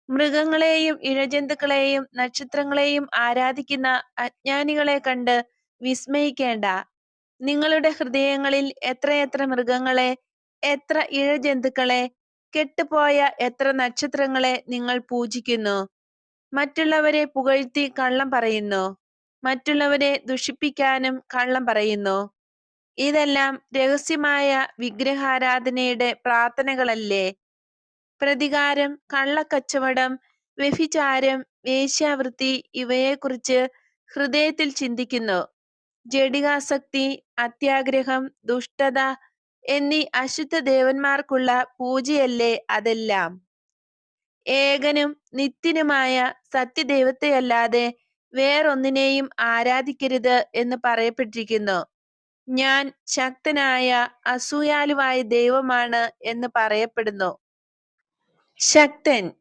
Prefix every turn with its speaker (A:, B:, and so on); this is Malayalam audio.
A: മൃഗങ്ങളെയും ഇഴജന്തുക്കളെയും നക്ഷത്രങ്ങളെയും ആരാധിക്കുന്ന അജ്ഞാനികളെ കണ്ട് വിസ്മയിക്കേണ്ട. നിങ്ങളുടെ ഹൃദയങ്ങളിൽ എത്രയെത്ര മൃഗങ്ങളെ, എത്ര ഇഴജന്തുക്കളെ, കെട്ടുപോയ എത്ര നക്ഷത്രങ്ങളെ നിങ്ങൾ പൂജിക്കുന്നു. മറ്റുള്ളവരെ പുകഴ്ത്തി കള്ളം പറയുന്നു. മറ്റുള്ളവരെ ദുഷിപ്പിക്കാനും കള്ളം പറയുന്നു. ഇതെല്ലാം രഹസ്യമായ വിഗ്രഹാരാധനയുടെ പ്രാർത്ഥനകളല്ലേ? പ്രതികാരം, കള്ളക്കച്ചവടം, വ്യഭിചാരം, വേശ്യാവൃത്തി ഇവയെക്കുറിച്ച് ഹൃദയത്തിൽ ചിന്തിക്കുന്നു. ജഡികാസക്തി, അത്യാഗ്രഹം, ദുഷ്ടത എന്നീ അശുദ്ധ ദേവന്മാർക്കുള്ള പൂജയല്ലേ അതെല്ലാം? ഏകനും നിത്യനുമായ സത്യദൈവത്തെയല്ലാതെ വേറൊന്നിനെയും ആരാധിക്കരുത് എന്ന് പറയപ്പെട്ടിരിക്കുന്നു. ഞാൻ ശക്തനായ അസൂയാലുവായ ദൈവമാണ് എന്ന് പറയപ്പെടുന്നു. ശക്തൻ